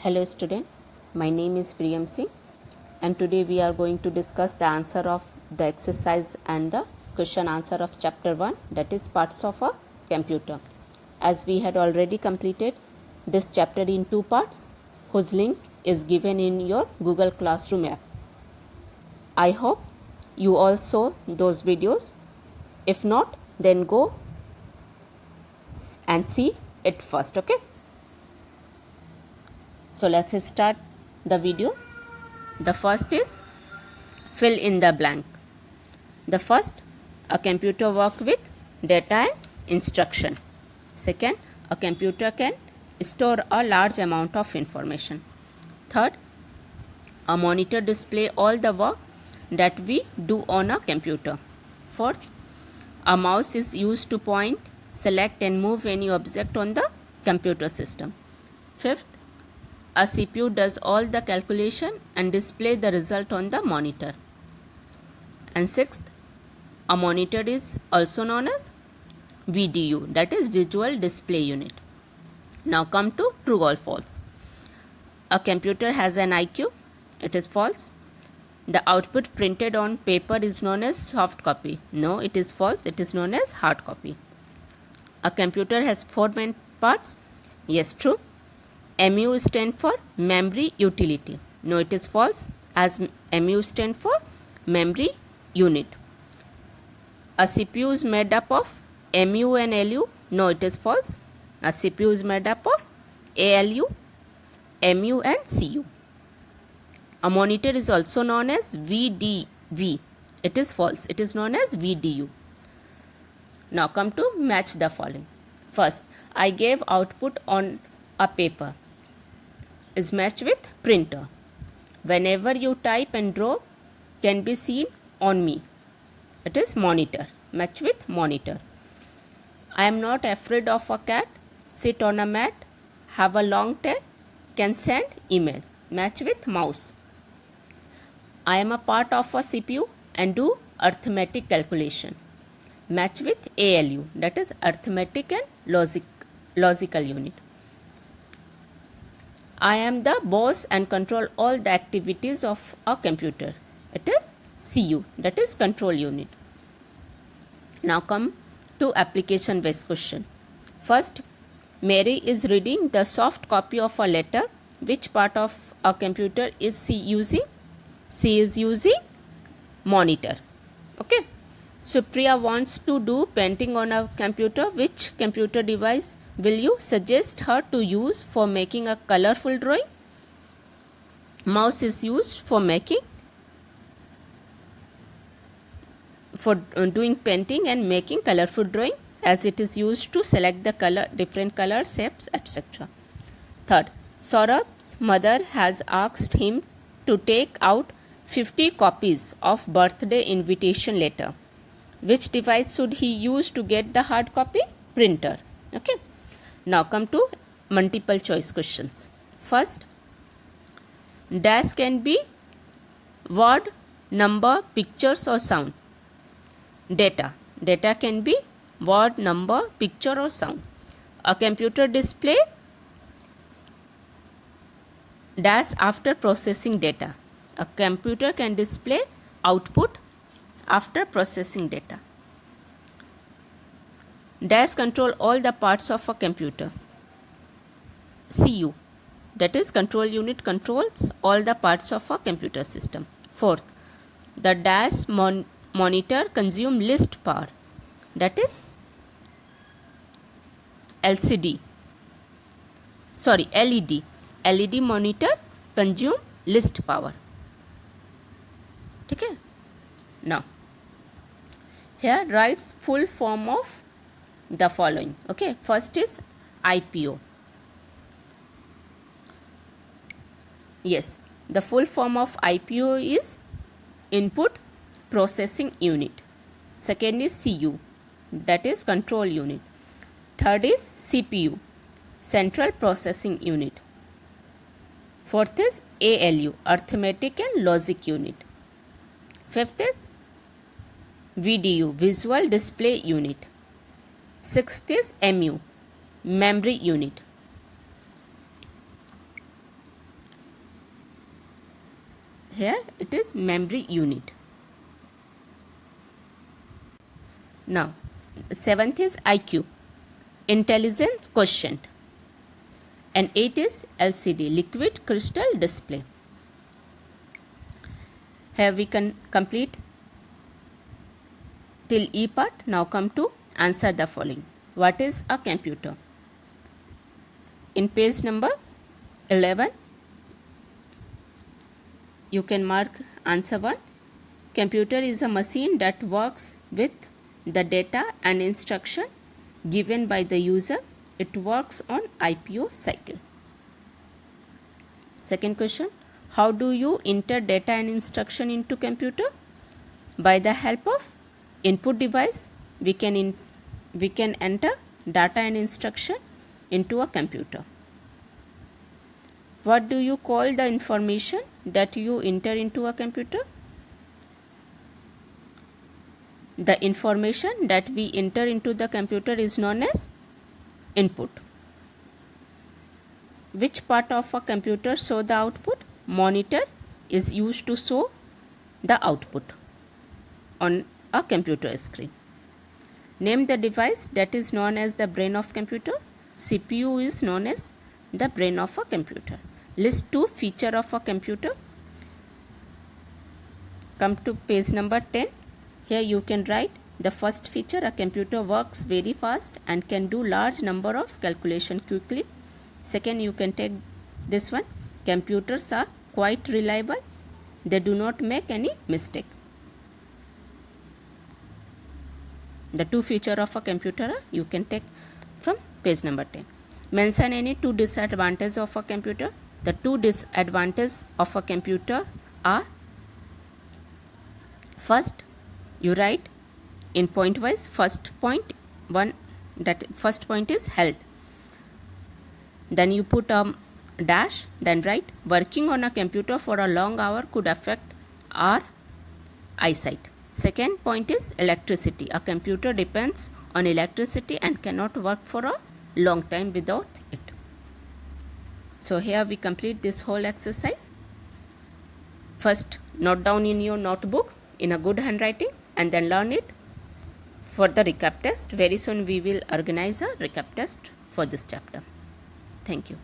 Hello student, my name is Priyam Singh and today we are going to discuss the answer of the exercise and the question answer of chapter 1, that is parts of a computer. As we had already completed this chapter in 2 parts whose link is given in your Google Classroom app. I hope you all saw those videos. If not, then go and see it first, okay? So let's start the video. The first is fill in the blank. The first, a computer works with data and instruction. Second, a computer can store a large amount of information. Third, a monitor displays all the work that we do on a computer. Fourth, a mouse is used to point, select and move any object on the computer system. Fifth, a CPU does all the calculation and display the result on the monitor. And sixth, a monitor is also known as VDU, that is Visual Display Unit. Now come to true or false. A computer has an IQ. It is false. The output printed on paper is known as soft copy. No, it is false. It is known as hard copy. A computer has 4 main parts. Yes, true. MU stands for memory utility. No, it is false, as MU stands for memory unit. A CPU is made up of MU and LU. No, it is false. A CPU is made up of ALU, MU and CU. A monitor is also known as VDV. It is false. It is known as VDU. Now come to match the following. First, I gave output on a paper is matched with printer. Whenever you type and draw can be seen on me. It is monitor. Match with monitor. I am not afraid of a cat. Sit on a mat. Have a long tail. Can send email. Match with mouse. I am a part of a CPU and do arithmetic calculation. Match with ALU, that is arithmetic and logical unit. I am the boss and control all the activities of a computer. It is CU, that is control unit. Now come to application based question. First, Mary is reading the soft copy of a letter. Which part of a computer is she using? She is using monitor. Okay. Supriya wants to do painting on a computer. Which computer device will you suggest her to use for making a colorful drawing? Mouse is used for doing painting and making colorful drawing, as it is used to select the color, different color shapes, etc. Third, Saurabh's mother has asked him to take out 50 copies of birthday invitation letter. Which device should he use to get the hard copy? Printer. Okay. Now come to multiple choice questions. First, dash can be word, number, pictures or sound. Data. Data can be word, number, picture or sound. A computer display dash after processing data. A computer can display output after processing data. Dash control all the parts of a computer. CU, that is control unit, controls all the parts of a computer system. Fourth, the dash monitor consume least power, that is LED. LED monitor consume least power. Okay. Now here writes full form of the following. Okay, first is IPO. Yes, the full form of IPO is input processing unit. Second is CU, that is control unit. Third is CPU, central processing unit. Fourth is ALU, arithmetic and logic unit. Fifth is VDU, visual display unit. Sixth is MU, memory unit. Here it is memory unit. Now 7th is IQ, intelligence quotient, and 8 is LCD, liquid crystal display. Here we can complete till E part. Now come to answer the following. What is a computer? In page number 11, you can mark answer 1. Computer is a machine that works with the data and instruction given by the user. It works on IPO cycle. Second question, how do you enter data and instruction into computer? By the help of input device, we can enter data and instruction into a computer. What do you call the information that you enter into a computer? The information that we enter into the computer is known as input. Which part of a computer show the output? Monitor is used to show the output on a computer screen. Name the device that is known as the brain of computer. CPU is known as the brain of a computer. List 2 features of a computer. Come to page number 10. Here you can write the first feature, a computer works very fast and can do large number of calculation quickly. Second, you can take this one, computers are quite reliable, they do not make any mistake. The 2 features of a computer you can take from page number 10. Mention any 2 disadvantages of a computer. The 2 disadvantages of a computer are, first, you write in point wise. First point is health. Then you put a dash, then write working on a computer for a long hour could affect our eyesight. Second point is electricity. A computer depends on electricity and cannot work for a long time without it. So here we complete this whole exercise. First, note down in your notebook in a good handwriting and then learn it for the recap test. Very soon we will organize a recap test for this chapter. Thank you.